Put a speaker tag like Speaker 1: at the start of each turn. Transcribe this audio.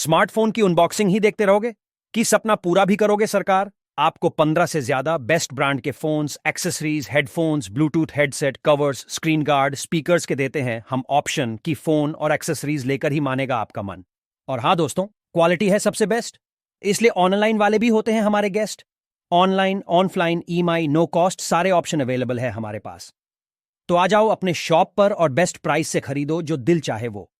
Speaker 1: Smartphone की unboxing ही देखते रहोगे कि सपना पूरा भी करोगे सरकार। आपको 15 से ज्यादा बेस्ट ब्रांड के phones, accessories, headphones, Bluetooth headset, covers, screen guard, speakers के देते हैं हम ऑप्शन कि फोन और एक्सेसरीज लेकर ही मानेगा आपका मन। और हाँ दोस्तों, क्वालिटी है सबसे बेस्ट, इसलिए ऑनलाइन वाले भी होते हैं हमारे guest. Online, offline, EMI, no cost, सारे ऑप्शन अवेलेबल है हमारे पास। तो आ जाओ अपने शॉप पर और बेस्ट प्राइस से खरीदो जो दिल चाहे वो।